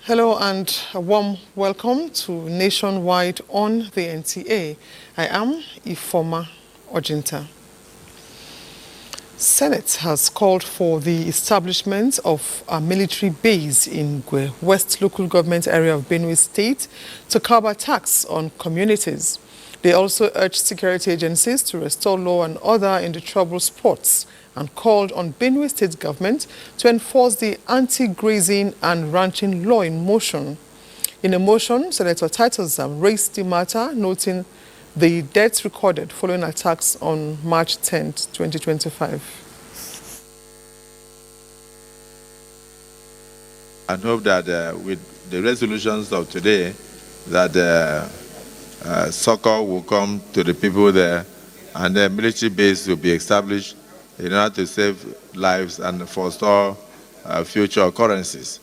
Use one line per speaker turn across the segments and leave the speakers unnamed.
Hello and a warm welcome to Nationwide on the NTA. I am Ifoma Ojinta. Senate has called for the establishment of a military base in Gwe West local government area of Benue State to curb attacks on communities. They also urged security agencies to restore law and order in the troubled spots and called on Benue State government to enforce the anti-grazing and ranching law in motion. In a motion, Senator Titus raised the matter, noting the deaths recorded following attacks on March 10, 2025.
I hope that with the resolutions of today, that succor will come to the people there and the military base will be established in order to save lives and forestall future occurrences.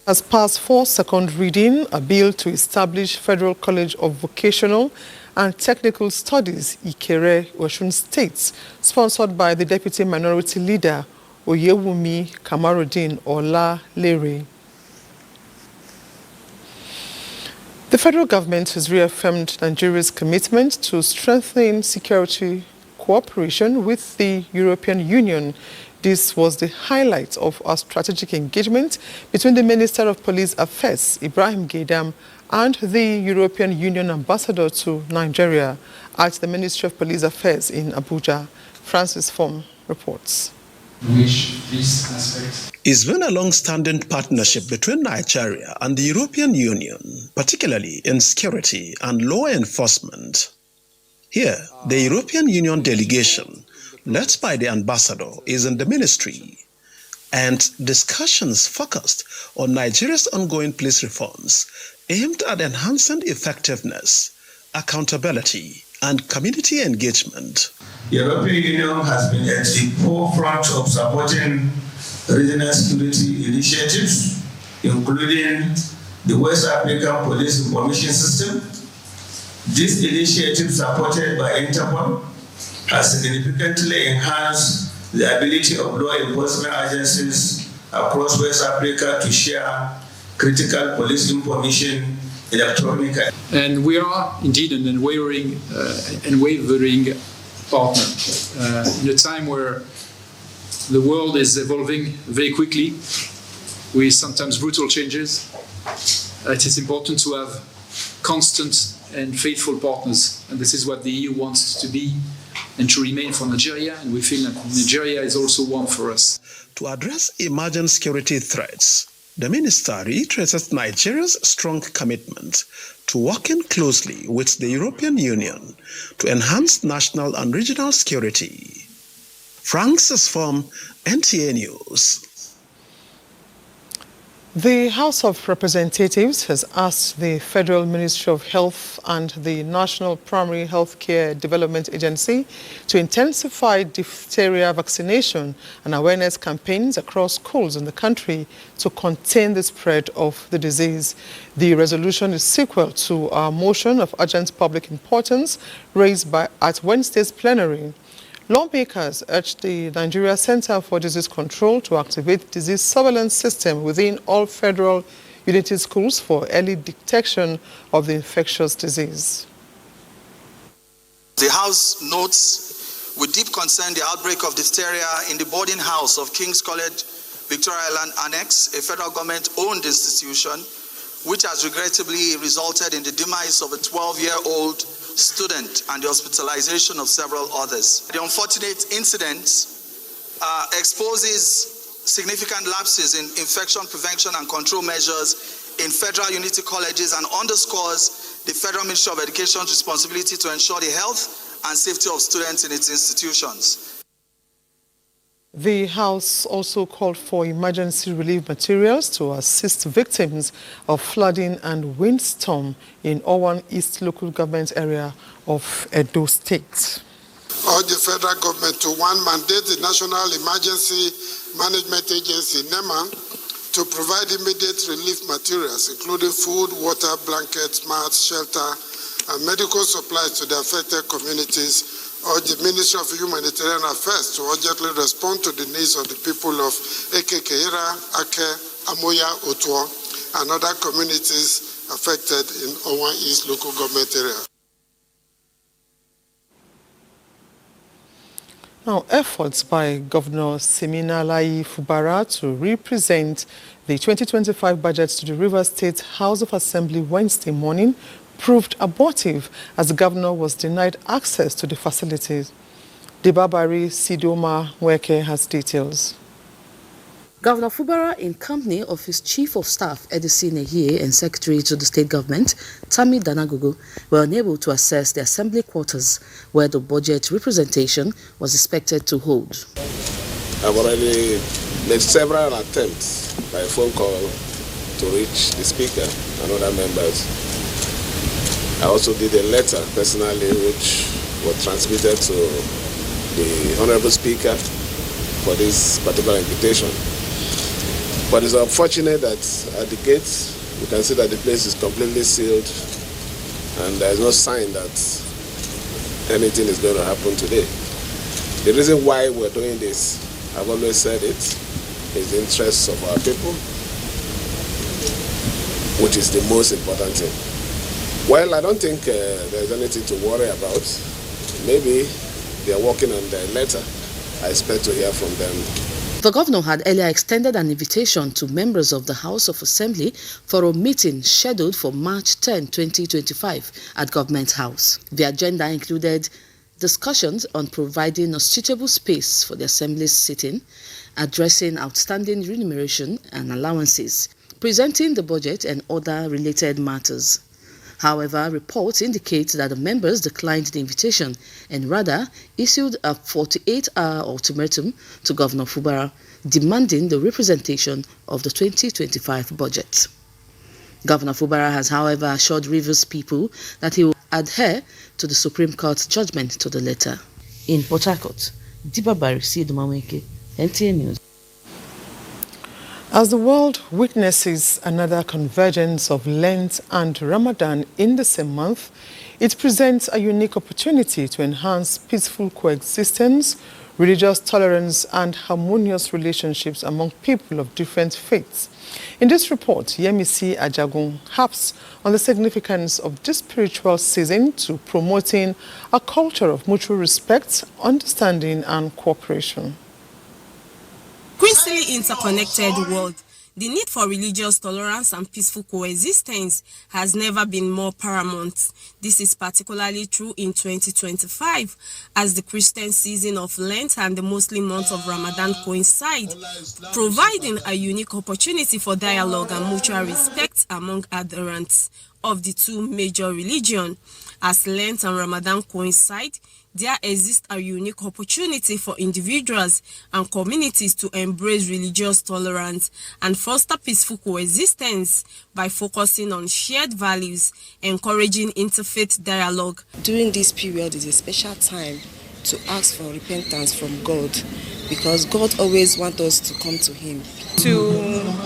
Has passed for second reading a bill to establish Federal College of Vocational and Technical Studies, Ikere, Osun State, sponsored by the Deputy Minority Leader, Oyewumi Kamarudin Ola Lere. The federal government has reaffirmed Nigeria's commitment to strengthening security cooperation with the European Union. This was the highlight of our strategic engagement between the Minister of Police Affairs, Ibrahim Gaidam, and the European Union Ambassador to Nigeria at the Ministry of Police Affairs in Abuja. Francis Form reports.
It's been a long-standing partnership between Nigeria and the European Union, particularly in security and law enforcement. Here, the European Union delegation, led by the ambassador, is in the ministry, and discussions focused on Nigeria's ongoing police reforms aimed at enhancing effectiveness, accountability, and community engagement.
The European Union has been at the forefront of supporting regional security initiatives, including the West African Police Information System. This initiative, supported by Interpol, has significantly enhanced the ability of law enforcement agencies across West Africa to share critical police information electronically.
And we are indeed an unwavering partner in a time where the world is evolving very quickly with sometimes brutal changes. It is important to have constant and faithful partners, and this is what the EU wants to be and to remain for Nigeria, and we feel that Nigeria is also one for us.
To address emerging security threats, the minister reiterated Nigeria's strong commitment to working closely with the European Union to enhance national and regional security. Francis Form, NTA News.
The House of Representatives has asked the Federal Ministry of Health and the National Primary Healthcare Development Agency to intensify diphtheria vaccination and awareness campaigns across schools in the country to contain the spread of the disease. The resolution is sequel to our motion of urgent public importance raised at Wednesday's plenary. Lawmakers urged the Nigeria Center for Disease Control to activate disease surveillance system within all federal unity schools for early detection of the infectious disease.
The House notes with deep concern the outbreak of diphtheria in the boarding house of King's College, Victoria Island Annex, a federal government-owned institution, which has regrettably resulted in the demise of a 12-year-old student and the hospitalization of several others. The unfortunate incident exposes significant lapses in infection prevention and control measures in federal unity colleges and underscores the Federal Ministry of Education's responsibility to ensure the health and safety of students in its institutions.
The House also called for emergency relief materials to assist victims of flooding and windstorm in Owan East local government area of Edo State.
Urge the federal government to mandate the National Emergency Management Agency, NEMA, to provide immediate relief materials, including food, water, blankets, mats, shelter, and medical supplies to the affected communities. Urge the Ministry of Humanitarian Affairs to urgently respond to the needs of the people of Ekekeira, Ake, Amoya, Otuo, and other communities affected in Owan East local government area.
Now, efforts by Governor Siminalayi Fubara to represent the 2025 budget to the Rivers State House of Assembly Wednesday morning proved abortive as the governor was denied access to the facilities. Debabari Sidoma Weke has details.
Governor Fubara, in company of his Chief of Staff, Edisi Nehie, and Secretary to the State Government, Tammy Danagogo, were unable to access the assembly quarters where the budget representation was expected to hold.
I've already made several attempts by phone call to reach the Speaker and other members. I also did a letter personally which was transmitted to the Honorable Speaker for this particular invitation. But it's unfortunate that at the gates, you can see that the place is completely sealed and there's no sign that anything is going to happen today. The reason why we're doing this, I've always said it, is the interests of our people, which is the most important thing. Well, I don't think there's anything to worry about. Maybe they are working on their letter. I expect to hear from them.
The governor had earlier extended an invitation to members of the House of Assembly for a meeting scheduled for March 10, 2025 at Government House. The agenda included discussions on providing a suitable space for the Assembly's sitting, addressing outstanding remuneration and allowances, presenting the budget and other related matters. However, reports indicate that the members declined the invitation and rather issued a 48-hour ultimatum to Governor Fubara demanding the representation of the 2025 budget. Governor Fubara has, however, assured Rivers people that he will adhere to the Supreme Court judgment to the letter. In Port Harcourt, Dibabari Sidumaweke, NTA News.
As the world witnesses another convergence of Lent and Ramadan in the same month, it presents a unique opportunity to enhance peaceful coexistence, religious tolerance, and harmonious relationships among people of different faiths. In this report, Yemisi Ajagun harps on the significance of this spiritual season to promoting a culture of mutual respect, understanding, and cooperation.
Increasingly interconnected world, the need for religious tolerance and peaceful coexistence has never been more paramount. This is particularly true in 2025, as the Christian season of Lent and the Muslim month of Ramadan coincide, providing a unique opportunity for dialogue and mutual respect among adherents of the two major religions. As Lent and Ramadan coincide, there exists a unique opportunity for individuals and communities to embrace religious tolerance and foster peaceful coexistence by focusing on shared values, encouraging interfaith dialogue.
During this period is a special time to ask for repentance from God, because God always wants us to come to Him.
To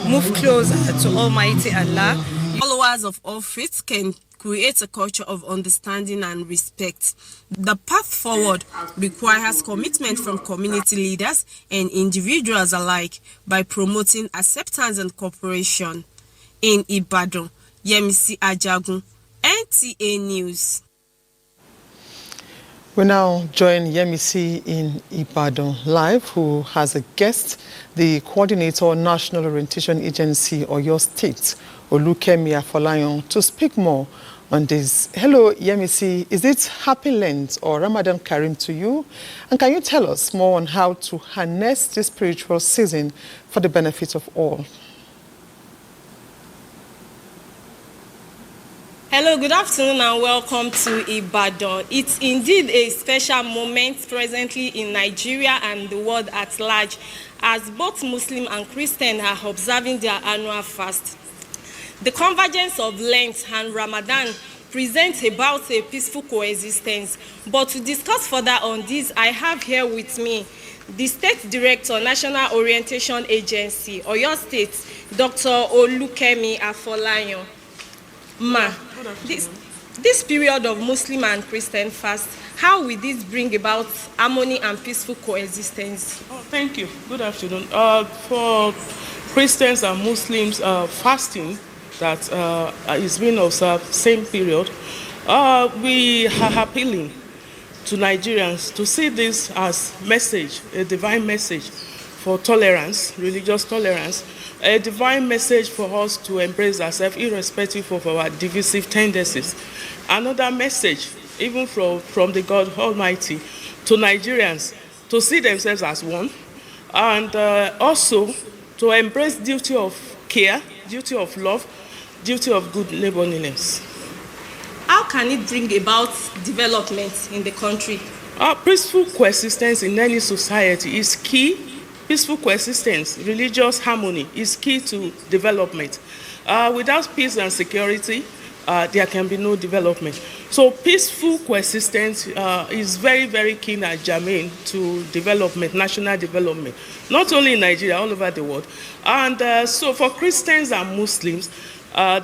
move closer to Almighty Allah, followers of all faiths can create a culture of understanding and respect. The path forward requires commitment from community leaders and individuals alike by promoting acceptance and cooperation. In Ibadan, Yemisi Ajagun, NTA News.
We now join Yemisi in Ibadan live, who has a guest, the coordinator National Orientation Agency Oyo State, Olukemi Afolayan, to speak more on this. Hello, Yemisi. Is it Happy Lent or Ramadan Karim to you? And can you tell us more on how to harness this spiritual season for the benefit of all?
Hello, good afternoon and welcome to Ibadan. It's indeed a special moment presently in Nigeria and the world at large as both Muslim and Christian are observing their annual fast. The convergence of Lent and Ramadan presents about a peaceful coexistence. But to discuss further on this, I have here with me the State Director, National Orientation Agency, Oyo State, Dr. Olukemi Afolayan. Ma, this period of Muslim and Christian fast, how will this bring about harmony and peaceful coexistence?
Oh, thank you. Good afternoon. For Christians and Muslims, fasting that is being observed same period, we are appealing to Nigerians to see this as message, a divine message for tolerance, religious tolerance, a divine message for us to embrace ourselves irrespective of our divisive tendencies. Another message, even from the God Almighty, to Nigerians to see themselves as one, and also to embrace duty of care, duty of love, duty of good neighborliness.
How can it bring about development in the country?
Peaceful coexistence in any society is key. Peaceful coexistence, religious harmony is key to development. Without peace and security, there can be no development. So peaceful coexistence is very, very key and germane to development, national development, not only in Nigeria, all over the world. And so for Christians and Muslims,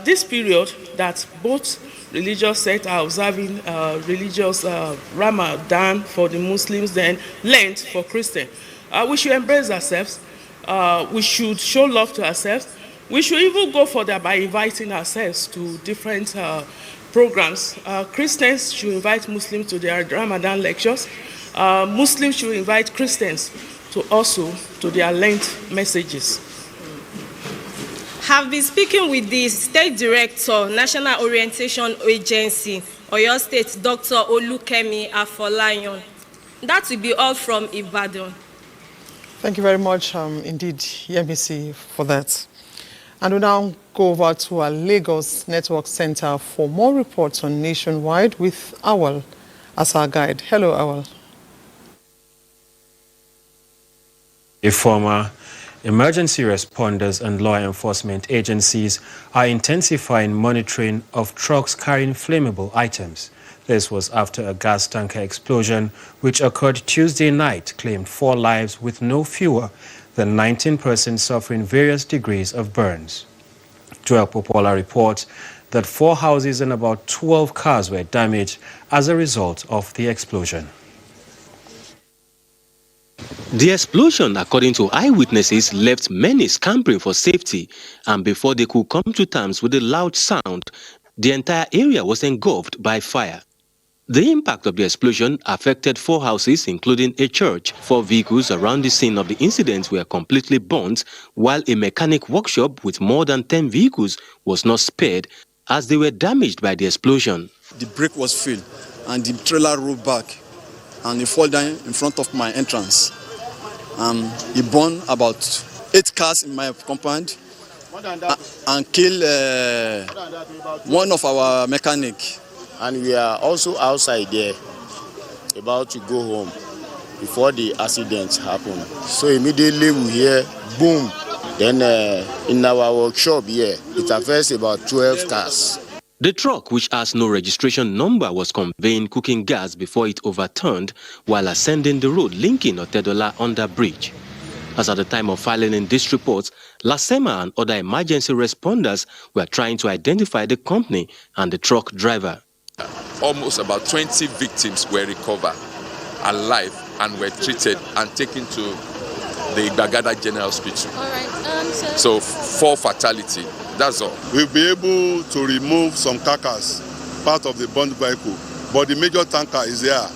this period that both religious sects are observing religious Ramadan for the Muslims, then Lent for Christians. We should embrace ourselves. We should show love to ourselves. We should even go further by inviting ourselves to different programs. Christians should invite Muslims to their Ramadan lectures. Muslims should invite Christians to their Lent messages.
Have been speaking with the State Director, National Orientation Agency, Oyo State, Dr. Olukemi Afolayan. That will be all from Ibadan.
Thank you very much, indeed, Yemisi, for that. And we now go over to our Lagos Network Center for more reports on Nationwide with Awal as our guide. Hello, Awal.
A former emergency responders and law enforcement agencies are intensifying monitoring of trucks carrying flammable items. This was after a gas tanker explosion, which occurred Tuesday night, claimed 4 lives with no fewer than 19 persons suffering various degrees of burns. Joel Popola reports that 4 houses and about 12 cars were damaged as a result of the explosion.
The explosion, according to eyewitnesses, left many scampering for safety, and before they could come to terms with the loud sound, the entire area was engulfed by fire. The impact of the explosion affected 4 houses, including a church. 4 vehicles around the scene of the incident were completely burnt, while a mechanic workshop with more than 10 vehicles was not spared, as they were damaged by the explosion.
The brake was failed, and the trailer rolled back, and it fell down in front of my entrance. It burned about 8 cars in my compound and killed one of our mechanics.
And we are also outside there, about to go home before the accident happened. So immediately we hear boom. Then in our workshop here, it affects about 12 cars.
The truck, which has no registration number, was conveying cooking gas before it overturned while ascending the road linking Otedola under bridge. As at the time of filing in this report, LASEMA and other emergency responders were trying to identify the company and the truck driver.
Almost about 20 victims were recovered alive and were treated and taken to the Bagada General Hospital.
All right.
So 4 fatality. That's all.
We'll be able to remove some carcass, part of the burnt vehicle, but the major tanker is there.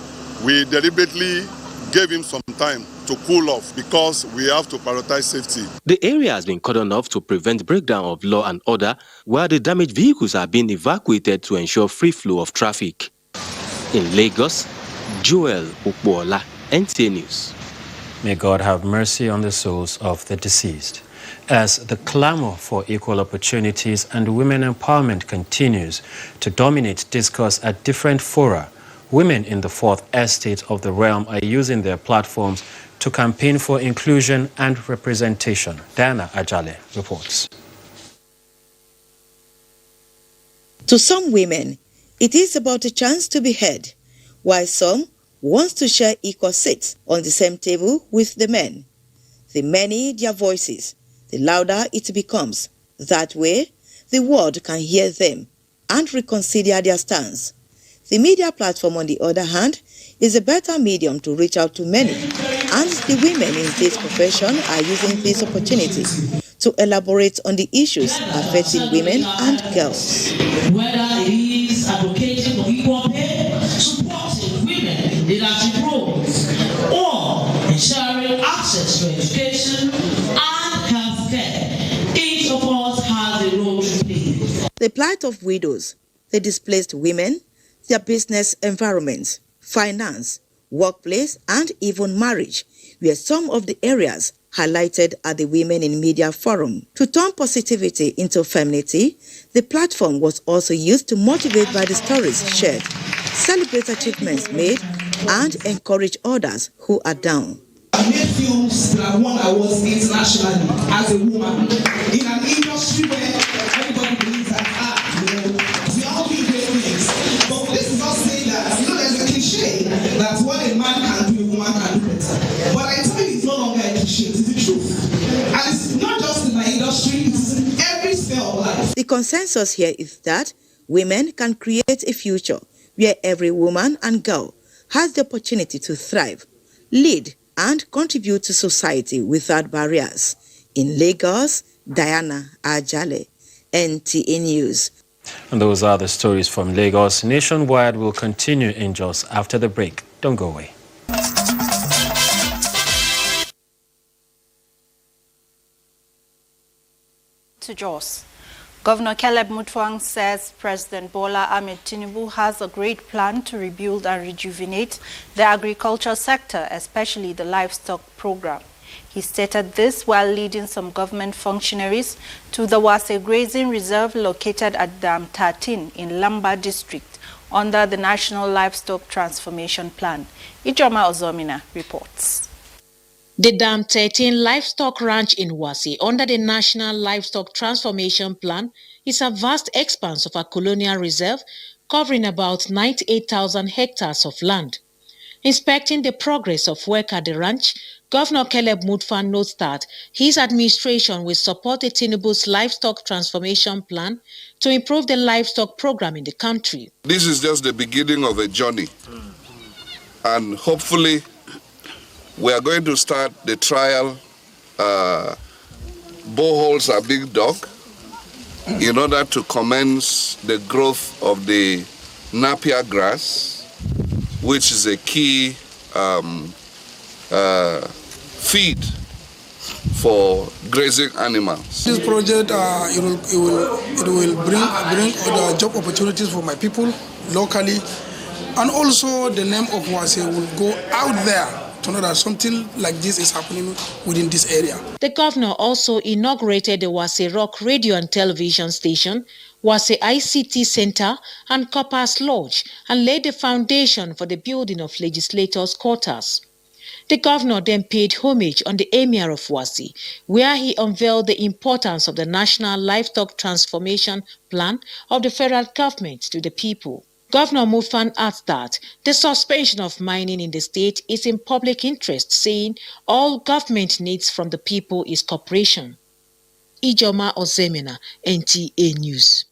We deliberately gave him some time to cool off because we have to prioritize safety.
The area has been cordoned off to prevent breakdown of law and order, while the damaged vehicles are being evacuated to ensure free flow of traffic. In Lagos, Joel Ukbola, NTA News.
May God have mercy on the souls of the deceased. As the clamor for equal opportunities and women empowerment continues to dominate discourse at different fora, women in the fourth estate of the realm are using their platforms to campaign for inclusion and representation. Diana Ajale reports.
To some women, it is about a chance to be heard, while some want to share equal seats on the same table with the men. The many their voices, the louder it becomes. That way, the world can hear them and reconsider their stance. The media platform, on the other hand, is a better medium to reach out to many, and the women in this profession are using this opportunity to elaborate on the issues affecting women and girls.
Whether it is advocating for equal pay, supporting women in leadership roles, or ensuring access to education and health care, each of us has a role to play.
The plight of widows, the displaced women, their business environments, finance, workplace, and even marriage were some of the areas highlighted at the Women in Media Forum. To turn positivity into femininity, the platform was also used to motivate by the stories shared, celebrate achievements made, and encourage others who are down.
I made films that won awards internationally as a woman in an industry where everybody believes that we all do great things. But this is not saying that, there's a cliche that what a man can do, a woman can do better. But I tell you, it's no longer a cliche, it's the truth. And it's not just in my industry, it's in every sphere of life.
The consensus here is that women can create a future where every woman and girl has the opportunity to thrive, lead, and contribute to society without barriers. In Lagos, Diana Ajale, NTA News.
And those are the stories from Lagos. Nationwide will continue in just after the break. Don't go away.
To Jos. Governor Caleb Mutfwang says President Bola Ahmed Tinubu has a great plan to rebuild and rejuvenate the agriculture sector, especially the livestock program. He stated this while leading some government functionaries to the Wase Grazing Reserve located at Dam 13 in Lamba District under the National Livestock Transformation Plan. Ijoma Ozomina reports.
The Dam 13 Livestock Ranch in Wase under the National Livestock Transformation Plan is a vast expanse of a colonial reserve covering about 98,000 hectares of land. Inspecting the progress of work at the ranch, Governor Caleb Mutfwang notes that his administration will support the Tinubu's Livestock Transformation Plan to improve the livestock program in the country.
This is just the beginning of a journey, and hopefully we are going to start the trial. Boreholes are being dug in order to commence the growth of the napier grass, which is a key feed for grazing animals.
This project it will bring job opportunities for my people locally, and also the name of Wase will go out there to know that something like this is happening within this area.
The governor also inaugurated the Wase Rock Radio and Television Station, Wase ICT Center, and Coppers Lodge, and laid the foundation for the building of legislators' quarters. The governor then paid homage on the Emir of Wase, where he unveiled the importance of the National Livestock Transformation Plan of the federal government to the people. Governor Mutfwang adds that the suspension of mining in the state is in public interest, saying all government needs from the people is cooperation. Ijoma Ozemina, NTA News.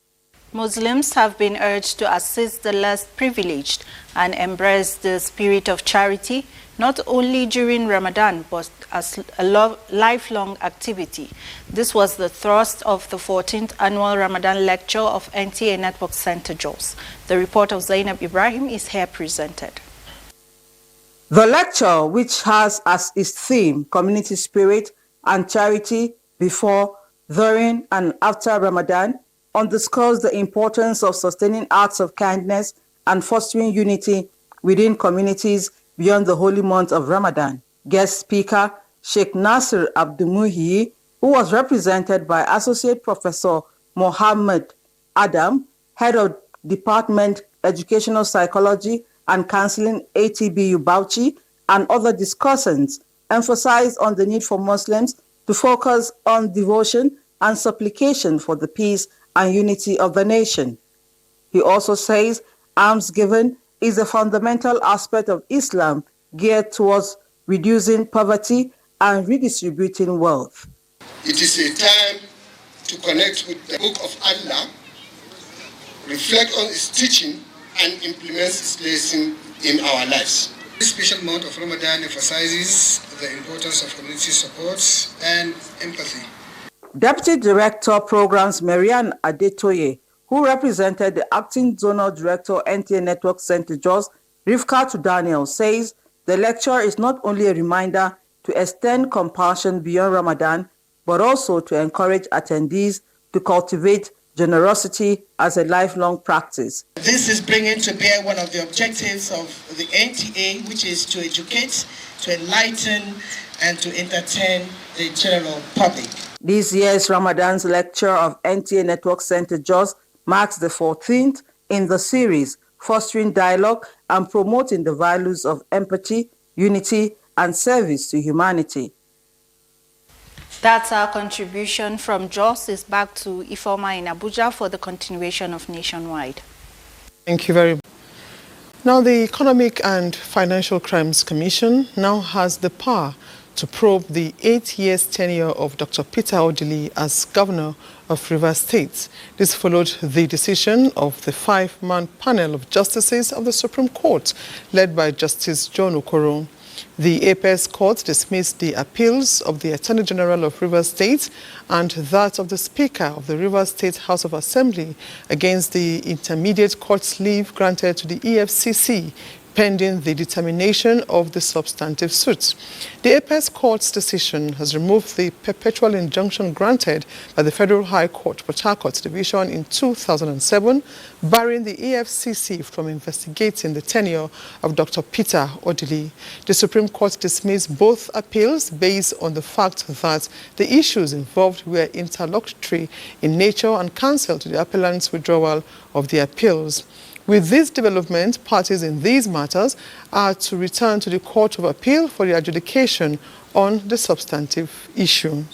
Muslims have been urged to assist the less privileged and embrace the spirit of charity, not only during Ramadan, but as a lifelong activity. This was the thrust of the 14th Annual Ramadan Lecture of NTA Network Center Jos. The report of Zainab Ibrahim is here presented.
The lecture, which has as its theme community spirit and charity before, during, and after Ramadan, underscores the importance of sustaining acts of kindness and fostering unity within communities beyond the holy month of Ramadan. Guest speaker Sheikh Nasir Abdulmuhi, who was represented by Associate Professor Mohammed Adam, Head of Department Educational Psychology and Counseling, ATBU Bauchi, and other discussants, emphasized on the need for Muslims to focus on devotion and supplication for the peace and unity of the nation. He also says almsgiving is a fundamental aspect of Islam geared towards reducing poverty and redistributing wealth.
It is a time to connect with the Book of Allah, reflect on its teaching, and implement its lesson in our lives. This special month of Ramadan emphasizes the importance of community support and empathy.
Deputy Director Programs Marianne Adetoye, who represented the Acting Zonal Director NTA Network St. George, Rivka Daniel, says the lecture is not only a reminder to extend compassion beyond Ramadan, but also to encourage attendees to cultivate generosity as a lifelong practice.
This is bringing to bear one of the objectives of the NTA, which is to educate, to enlighten, and to entertain the general public.
This year's Ramadan's lecture of NTA Network St. George marks the 14th in the series, fostering dialogue and promoting the values of empathy, unity, and service to humanity.
That's our contribution from Jos. Is back to Ifeoma in Abuja for the continuation of Nationwide.
Thank you very much. Now, the Economic and Financial Crimes Commission now has the power to probe the 8-year tenure of Dr. Peter Odili as Governor of Rivers State. This followed the decision of the 5-man panel of justices of the Supreme Court, led by Justice John Okoro. The Apex Court dismissed the appeals of the Attorney General of Rivers State and that of the Speaker of the Rivers State House of Assembly against the intermediate court's leave granted to the EFCC, pending the determination of the substantive suit. The Apex Court's decision has removed the perpetual injunction granted by the Federal High Court, Port Harcourt Division in 2007, barring the EFCC from investigating the tenure of Dr. Peter Odili. The Supreme Court dismissed both appeals based on the fact that the issues involved were interlocutory in nature and counsel to the appellant's withdrawal of the appeals. With this development, parties in these matters are to return to the Court of Appeal for the adjudication on the substantive issue.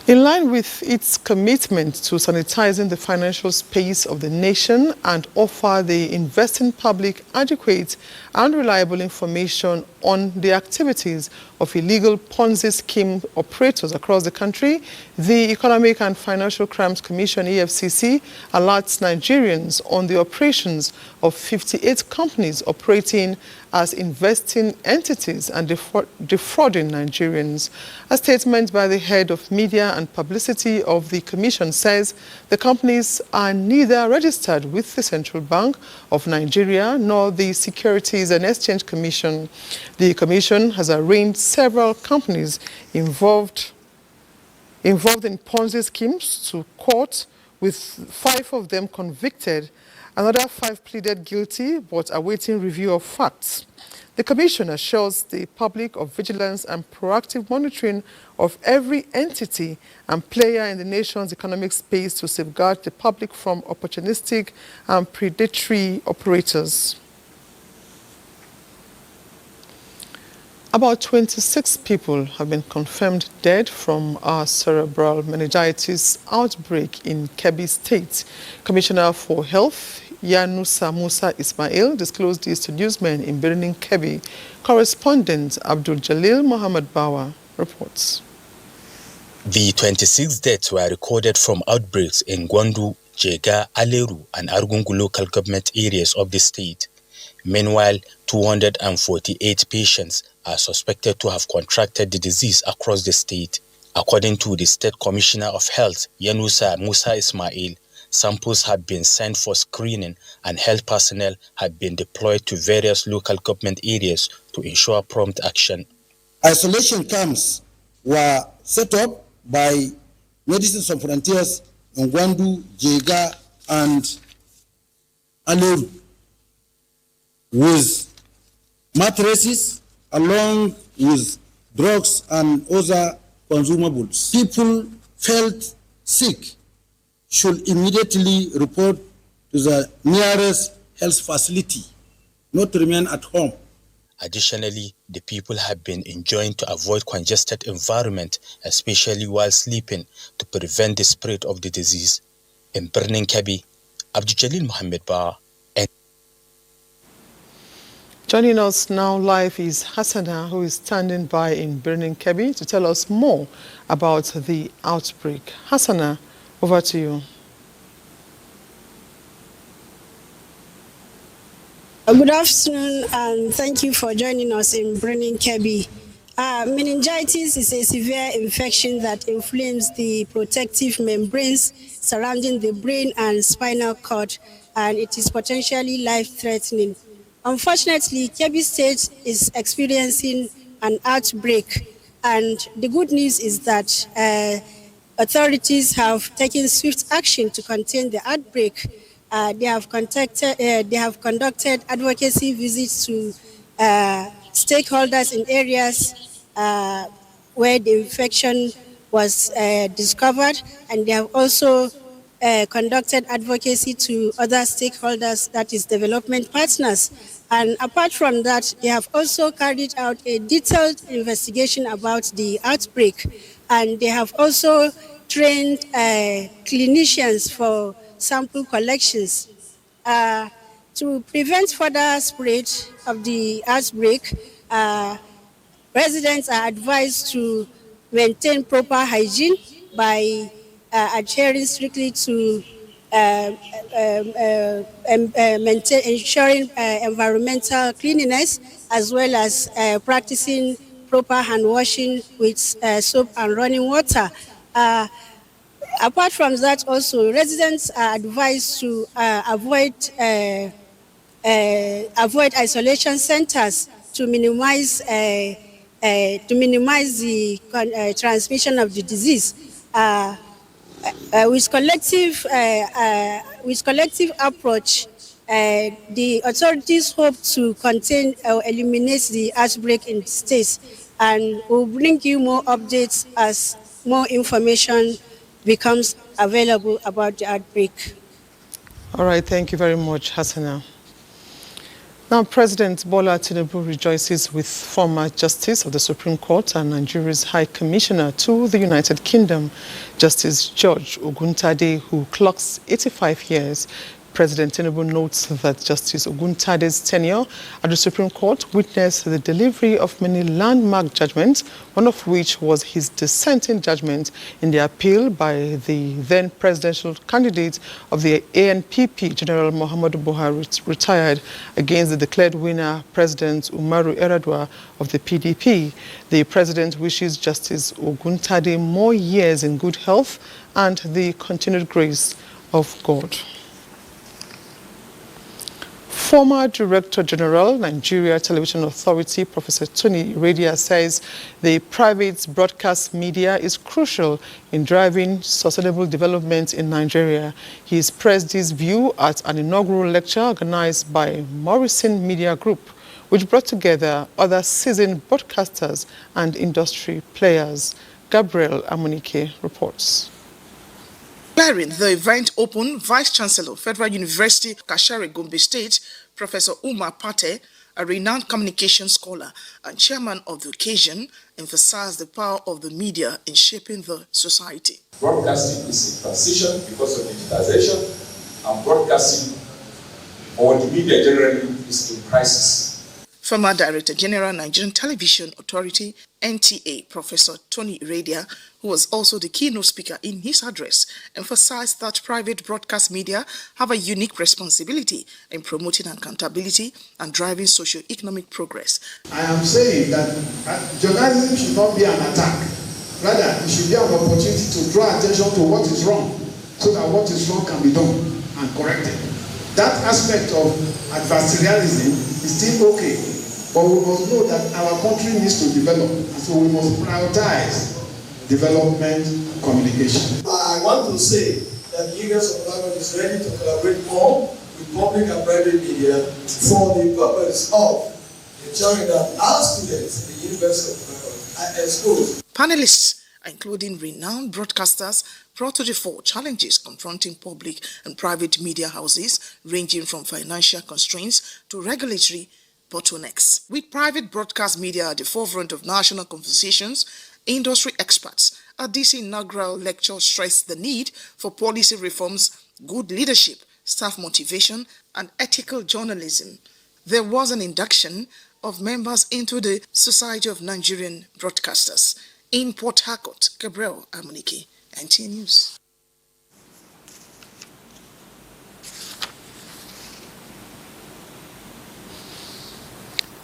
In line with its commitment to sanitizing the financial space of the nation and offer the investing public adequate and reliable information on the activities of illegal Ponzi scheme operators across the country, the Economic and Financial Crimes Commission, EFCC, alerts Nigerians on the operations of 58 companies operating as investing entities and defrauding Nigerians. A statement by the head of media and publicity of the Commission says the companies are neither registered with the Central Bank of Nigeria nor the Securities and Exchange Commission. The Commission has arraigned several companies involved in Ponzi schemes to court, with 5 of them convicted. Another 5 pleaded guilty but awaiting review of facts. The Commission assures the public of vigilance and proactive monitoring of every entity and player in the nation's economic space to safeguard the public from opportunistic and predatory operators. About 26 people have been confirmed dead from a cerebral meningitis outbreak in Kebbi State. Commissioner for Health, Yanusa Musa Ismail, disclosed this to newsmen in Birnin Kebbi. Correspondent Abdul Jalil Muhammad Bawa reports.
The 26 deaths were recorded from outbreaks in Gwandu, Jega, Aleru, and Argungu local government areas of the state. Meanwhile, 248 patients are suspected to have contracted the disease across the state. According to the State Commissioner of Health, Yanusa Musa Ismail, Samples have been sent for screening and health personnel have been deployed to various local government areas to ensure prompt action.
Isolation camps were set up by Medicine Sans Frontiers in Gwandu, Jega, and Aleru, with mattresses along with drugs and other consumables. People felt sick should immediately report to the nearest health facility, not remain at home.
Additionally, the people have been enjoined to avoid congested environment, especially while sleeping, to prevent the spread of the disease. In Birnin Kebbi, Abdul Mohammed Ba.
Joining us now live is Hassana, who is standing by in Birnin Kebbi to tell us more about the outbreak. Hassana, over to you.
Good afternoon, and thank you for joining us in Birnin Kebbi. Meningitis is a severe infection that inflames the protective membranes surrounding the brain and spinal cord, and it is potentially life-threatening. Unfortunately, Kebbi State is experiencing an outbreak, and the good news is that authorities have taken swift action to contain the outbreak. They have conducted advocacy visits to stakeholders in areas where the infection was discovered, and they have also conducted advocacy to other stakeholders, that is development partners. And apart from that, they have also carried out a detailed investigation about the outbreak, and they have also trained clinicians for sample collections. To prevent further spread of the outbreak, residents are advised to maintain proper hygiene by adhering strictly to ensuring environmental cleanliness, as well as practicing proper hand washing with soap and running water. Apart from that, also residents are advised to avoid isolation centers to minimize the transmission of the disease. With collective approach, the authorities hope to contain or eliminate the outbreak in the state, and will bring you more updates as more information becomes available about the outbreak.
All right, thank you very much, Hassana. Now, President Bola Tinubu rejoices with former Justice of the Supreme Court and Nigeria's High Commissioner to the United Kingdom, Justice George Oguntade, who clocks 85 years. President Tinubu notes that Justice Oguntade's tenure at the Supreme Court witnessed the delivery of many landmark judgments, one of which was his dissenting judgment in the appeal by the then presidential candidate of the ANPP, General Muhammadu Buhari, retired, against the declared winner, President Umaru Yar'Adua of the PDP. The president wishes Justice Oguntade more years in good health and the continued grace of God. Former Director General, Nigeria Television Authority, Professor Tony Iradia, says the private broadcast media is crucial in driving sustainable development in Nigeria. He expressed this view at an inaugural lecture organized by Morrison Media Group, which brought together other seasoned broadcasters and industry players. Gabriel Amunike reports.
During the event opened, Vice-Chancellor, Federal University, Kashere, Gombe State, Professor Umar Pate, a renowned communication scholar and chairman of the occasion, emphasized the power of the media in shaping the society.
Broadcasting is in transition because of digitization, and broadcasting, or the media generally, is in crisis.
Former Director General, Nigerian Television Authority, NTA, Professor Tony Iradia, who was also the keynote speaker in his address, emphasized that private broadcast media have a unique responsibility in promoting accountability and driving socio-economic progress.
I am saying that journalism should not be an attack. Rather, it should be an opportunity to draw attention to what is wrong
so that what is wrong can be done and corrected. That aspect of adversarialism is still okay, but we must know that our country needs to develop, and so we must prioritize development communication.
I want to say that the University of London is ready to collaborate more with public and private media for the purpose of ensuring that our students in the University of London are exposed.
Panelists, including renowned broadcasters, brought to the fore challenges confronting public and private media houses, ranging from financial constraints to regulatory bottlenecks. With private broadcast media at the forefront of national conversations, industry experts at this inaugural lecture stressed the need for policy reforms, good leadership, staff motivation, and ethical journalism. There was an induction of members into the Society of Nigerian Broadcasters. In Port Harcourt, Gabriel Amunike, NTA News.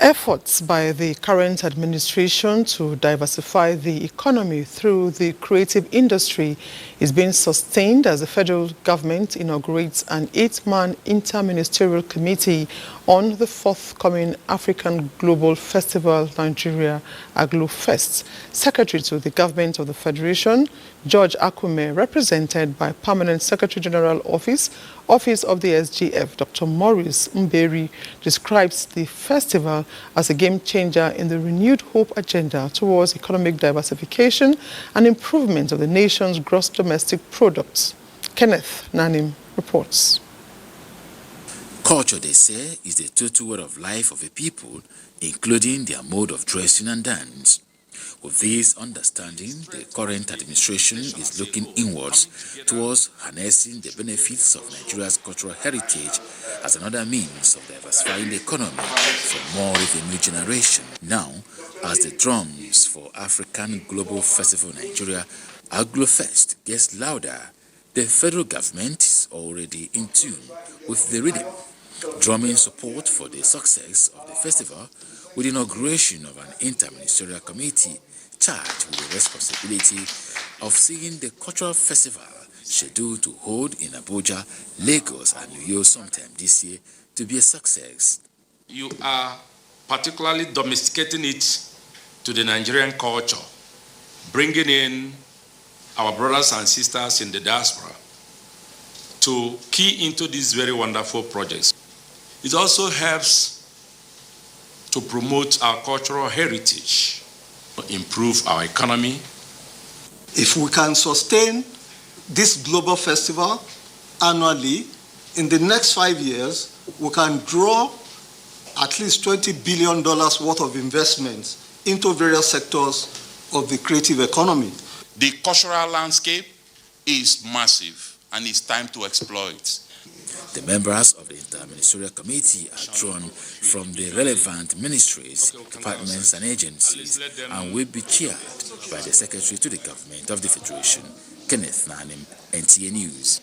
Efforts by the current administration to diversify the economy through the creative industry is being sustained as the federal government inaugurates an 8-man inter-ministerial committee on the forthcoming African Global Festival, Nigeria AgloFest. Secretary to the Government of the Federation, George Akume, represented by Permanent Secretary General Office of the SGF, Dr. Maurice Mberi, describes the festival as a game changer in the renewed hope agenda towards economic diversification and improvement of the nation's gross domestic products. Kenneth Nanim reports.
Culture, they say, is the total way of life of a people, including their mode of dressing and dance. With this understanding, the current administration is looking inwards towards harnessing the benefits of Nigeria's cultural heritage as another means of diversifying the economy for more revenue generation. Now, as the drums for African Global Festival Nigeria AgloFest gets louder, the federal government is already in tune with the rhythm, drumming support for the success of the festival with the inauguration of an inter-ministerial committee charged with the responsibility of seeing the cultural festival scheduled to hold in Abuja, Lagos and New York sometime this year to be a success.
You are particularly domesticating it to the Nigerian culture, bringing in our brothers and sisters in the diaspora to key into these very wonderful projects. It also helps to promote our cultural heritage, improve our economy.
If we can sustain this global festival annually, in the next 5 years, we can draw at least $20 billion worth of investments into various sectors of the creative economy.
The cultural landscape is massive and it's time to exploit.
The members of the Inter-Ministerial Committee are drawn from the relevant ministries, departments and agencies and will be chaired by the Secretary to the Government of the Federation, Kenneth Nanim, NTA News.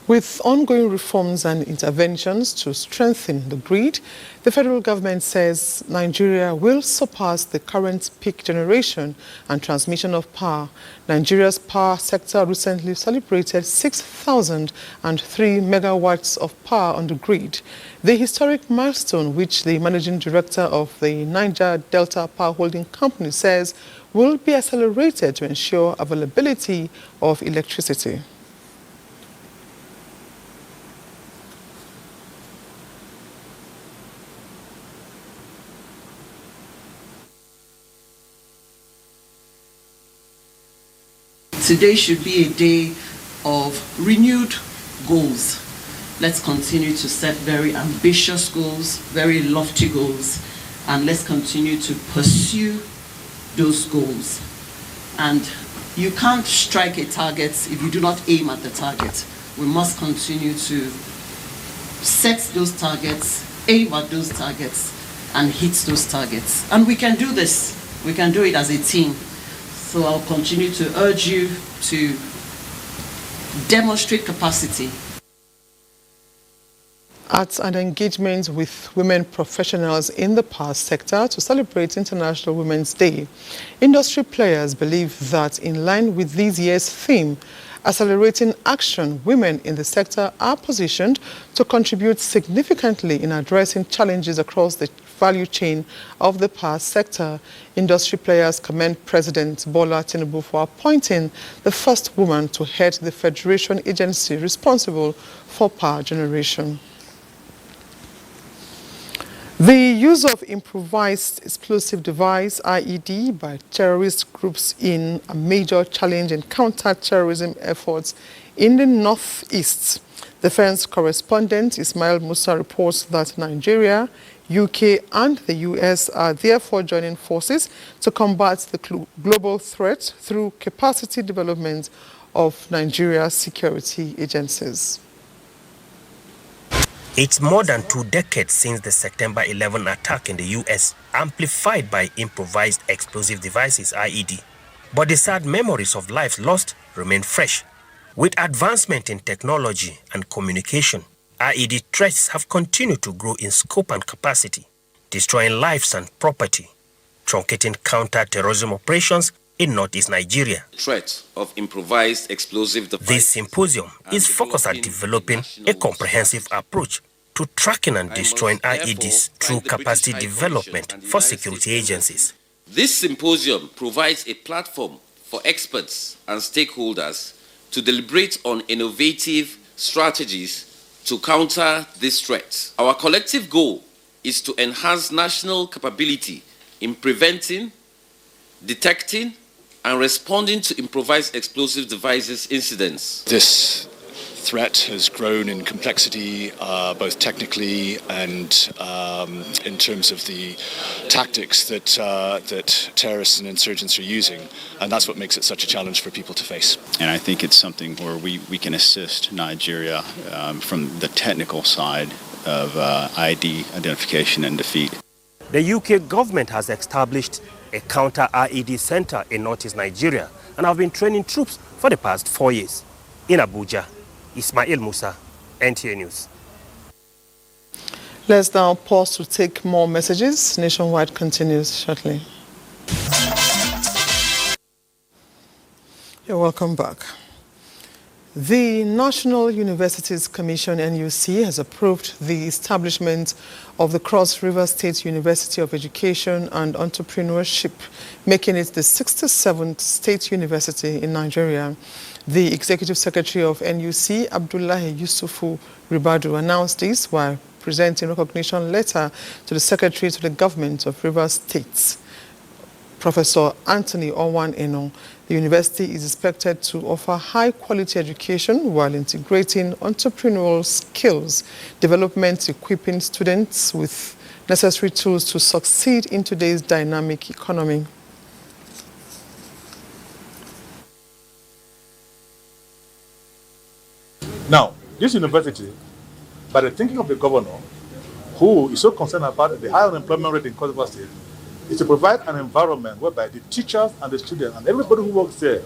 With ongoing reforms and interventions to strengthen the grid, the federal government says Nigeria will surpass the current peak generation and transmission of power. Nigeria's power sector recently celebrated 6,003 megawatts of power on the grid. The historic milestone, which the managing director of the Niger Delta Power Holding Company says will be accelerated to ensure availability of electricity.
Today should be a day of renewed goals. Let's continue to set very ambitious goals, very lofty goals, and let's continue to pursue those goals. And you can't strike a target if you do not aim at the target. We must continue to set those targets, aim at those targets, and hit those targets. And we can do this. We can do it as a team. So I'll continue to urge you to demonstrate capacity.
At an engagement with women professionals in the power sector to celebrate International Women's Day, industry players believe that in line with this year's theme, accelerating action, women in the sector are positioned to contribute significantly in addressing challenges across the value chain of the power sector. Industry players commend President Bola Tinubu for appointing the first woman to head the Federation agency responsible for power generation. The use of improvised explosive device, IED, by terrorist groups in a major challenge in counter-terrorism efforts in the northeast. Defense correspondent Ismail Musa reports that Nigeria, UK and the US are therefore joining forces to combat the global threat through capacity development of Nigeria's security agencies.
It's more than 2 decades since the September 11 attack in the US, amplified by improvised explosive devices, IED. But the sad memories of lives lost remain fresh. With advancement in technology and communication, IED threats have continued to grow in scope and capacity, destroying lives and property, truncating counter-terrorism operations in northeast Nigeria.
Threat of improvised explosive devices.
This symposium is focused on developing a comprehensive approach to tracking and destroying IEDs through capacity development for security agencies.
This symposium provides a platform for experts and stakeholders to deliberate on innovative strategies to counter this threat. Our collective goal is to enhance national capability in preventing, detecting, and responding to improvised explosive devices incidents.
This threat has grown in complexity, both technically and in terms of the tactics that terrorists and insurgents are using, and that's what makes it such a challenge for people to face.
And I think it's something where we can assist Nigeria from the technical side of ID identification and defeat.
The UK government has established a counter-IED center in northeast Nigeria and have been training troops for the past 4 years. In Abuja, Ismail Musa, NTA News.
Let's now pause to take more messages. Nationwide continues shortly. You're welcome back. The National Universities Commission, NUC, has approved the establishment of the Cross River State University of Education and Entrepreneurship, making it the 67th state university in Nigeria. The Executive Secretary of NUC, Abdullahi Yusufu Ribadu, announced this while presenting recognition letter to the Secretary to the Government of Rivers States, Professor Anthony Owan Eno. The university is expected to offer high-quality education while integrating entrepreneurial skills development, equipping students with necessary tools to succeed in today's dynamic economy.
Now, this university, by the thinking of the governor, who is so concerned about the high unemployment rate in Cross River State, is to provide an environment whereby the teachers and the students and everybody who works there,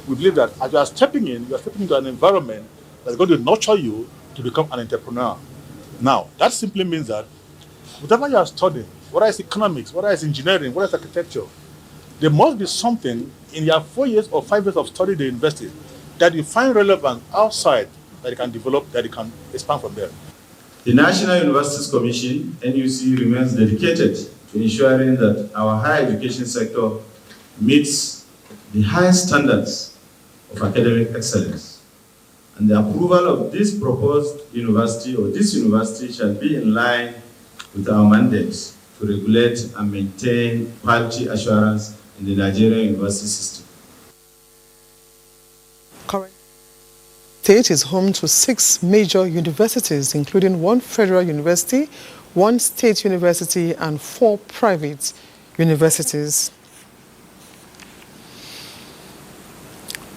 we believe that as you are stepping into an environment that's going to nurture you to become an entrepreneur. Now, that simply means that whatever you are studying, whether it's economics, whether it's engineering, whether it's architecture, there must be something in your 4 years or 5 years of study at the university that you find relevant outside that you can develop, that you can expand from there.
The National Universities Commission, NUC, remains dedicated to ensuring that our higher education sector meets the highest standards of academic excellence. And the approval of this proposed university or this university shall be in line with our mandate to regulate and maintain quality assurance in the Nigerian university system.
State is home to 6 major universities, including 1 federal university, 1 state university, and 4 private universities.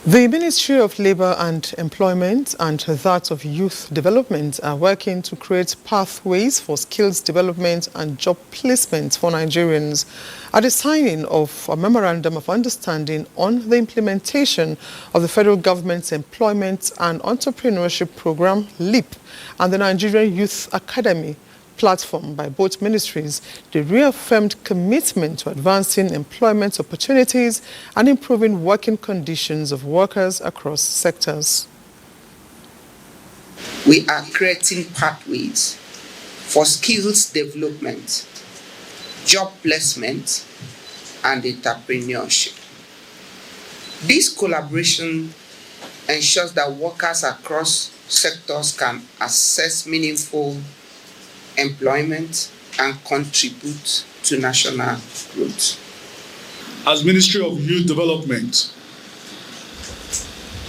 The Ministry of Labour and Employment and that of Youth Development are working to create pathways for skills development and job placement for Nigerians at the signing of a Memorandum of Understanding on the implementation of the federal government's Employment and Entrepreneurship Program, LEAP, and the Nigerian Youth Academy platform by both ministries. They reaffirmed commitment to advancing employment opportunities and improving working conditions of workers across sectors.
We are creating pathways for skills development, job placement, and entrepreneurship. This collaboration ensures that workers across sectors can access meaningful employment and contribute to national growth.
As Ministry of Youth Development,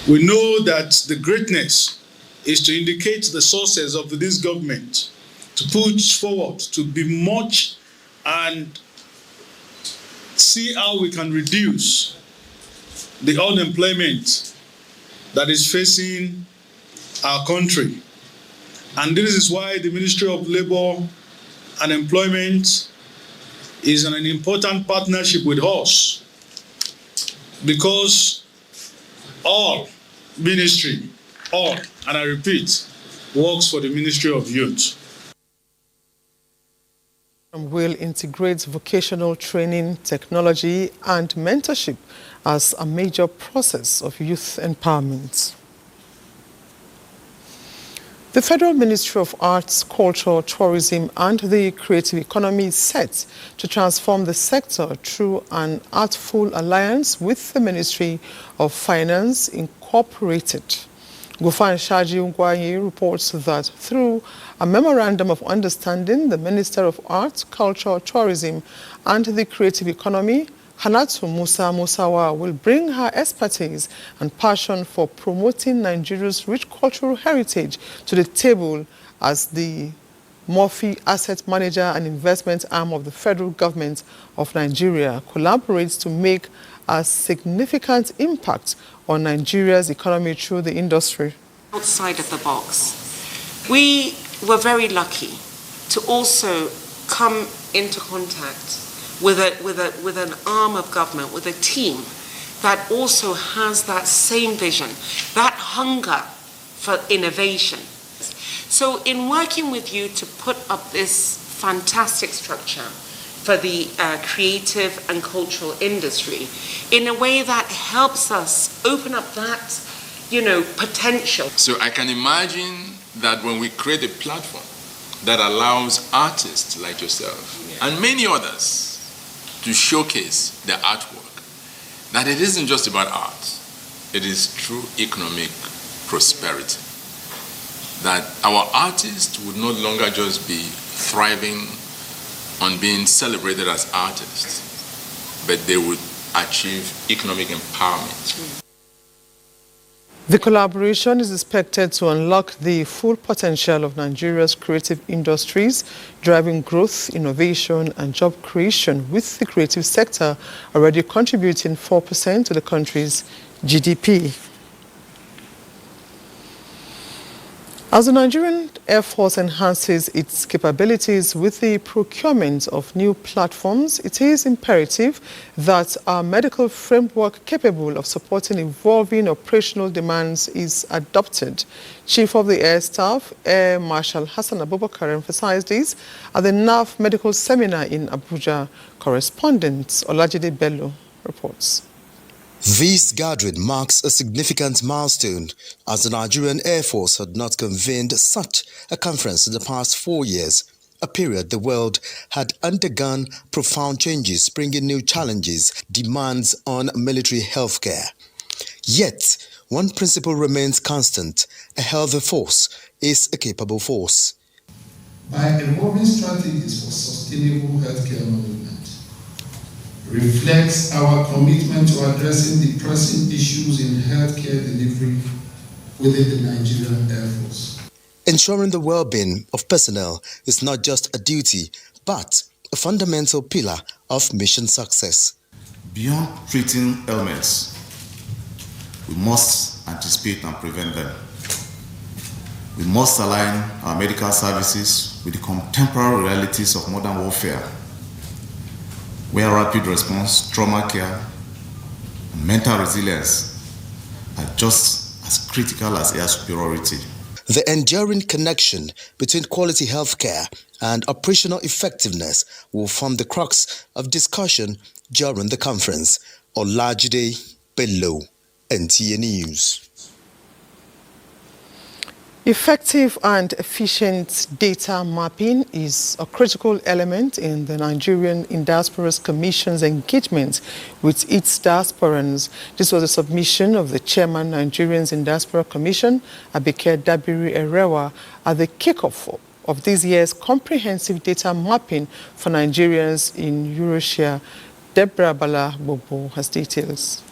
we know that the greatness is to indicate the sources of this government, to push forward, to be much and see how we can reduce the unemployment that is facing our country. And this is why the Ministry of Labour and Employment is an important partnership with us, because all ministry, and I repeat, works for the Ministry of Youth.
Will integrate vocational training, technology, and mentorship as a major process of youth empowerment. The Federal Ministry of Arts, Culture, Tourism and the Creative Economy is set to transform the sector through an artful alliance with the Ministry of Finance Incorporated. Gufan Shaji Ungwayi reports that through a Memorandum of Understanding, the Minister of Arts, Culture, Tourism and the Creative Economy, Hanatu Musa Musawa, will bring her expertise and passion for promoting Nigeria's rich cultural heritage to the table as the Murphy Asset Manager and Investment Arm of the Federal Government of Nigeria collaborates to make a significant impact on Nigeria's economy through the industry.
Outside of the box, we were very lucky to also come into contact with an arm of government, with a team that also has that same vision, that hunger for innovation. So in working with you to put up this fantastic structure for the creative and cultural industry, in a way that helps us open up that, potential.
So I can imagine that when we create a platform that allows artists like yourself and many others to showcase their artwork, that it isn't just about art, it is true economic prosperity. That our artists would no longer just be thriving on being celebrated as artists, but they would achieve economic empowerment.
The collaboration is expected to unlock the full potential of Nigeria's creative industries, driving growth, innovation and job creation, with the creative sector already contributing 4% to the country's GDP. As the Nigerian Air Force enhances its capabilities with the procurement of new platforms, it is imperative that our medical framework capable of supporting evolving operational demands is adopted. Chief of the Air Staff, Air Marshal Hassan Abubakar, emphasized this at the NAF Medical Seminar in Abuja. Correspondent Olajide Bello reports.
This gathering marks a significant milestone, as the Nigerian Air Force had not convened such a conference in the past 4 years, a period the world had undergone profound changes, bringing new challenges, demands on military healthcare. Yet, one principle remains constant: a healthy force is a capable force.
By evolving strategies for sustainable healthcare management, reflects our commitment to addressing the pressing issues in healthcare delivery within the Nigerian Air Force.
Ensuring the well-being of personnel is not just a duty, but a fundamental pillar of mission success.
Beyond treating ailments,
we must anticipate and prevent them. We must align our medical services with the contemporary realities of modern warfare, where rapid response, trauma care, and mental resilience are just as critical as air superiority.
The enduring connection between quality healthcare and operational effectiveness will form the crux of discussion during the conference. Olajide Bello, NTA News.
Effective and efficient data mapping is a critical element in the Nigerian Diaspora Commission's engagement with its diasporans. This was a submission of the chairman, Nigerian Diaspora Commission, Abike Dabiri Erewa, at the kickoff of this year's comprehensive data mapping for Nigerians in Eurasia. Deborah Bala Bobo has details.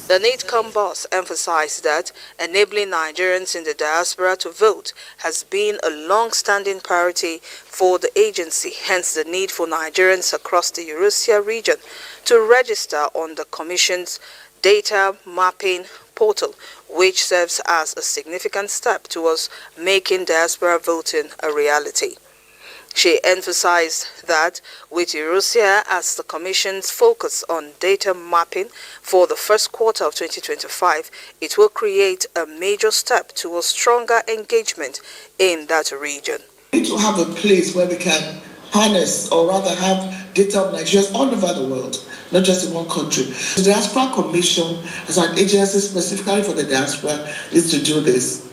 The NIDCOM boss emphasized that enabling Nigerians in the diaspora to vote has been a long-standing priority for the agency, hence the need for Nigerians across the Eurasia region to register on the Commission's data mapping portal, which serves as a significant step towards making diaspora voting a reality. She emphasized that with Eurasia as the Commission's focus on data mapping for the first quarter of 2025, it will create a major step towards stronger engagement in that region.
We need to have a place where we can harness, or rather have data of Nigerians all over the world, not just in one country. The Diaspora Commission, as an agency specifically for the diaspora, is to do this.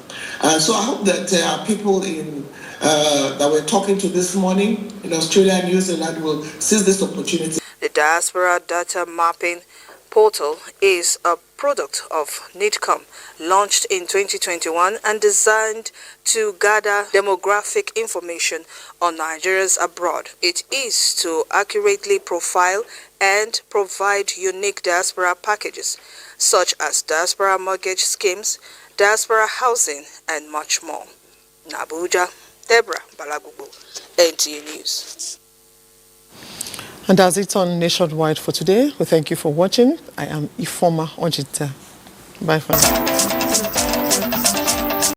So I hope that people that we're talking to this morning in Australia and New Zealand will seize this opportunity.
The Diaspora Data Mapping Portal is a product of NIDCOM, launched in 2021 and designed to gather demographic information on Nigerians abroad. It is to accurately profile and provide unique diaspora packages, such as diaspora mortgage schemes, diaspora housing, and much more. In Abuja, Deborah Balagubo, NTA News.
And that's it on Nationwide for today. We thank you for watching. I am Ifoma Ojita. Bye for now.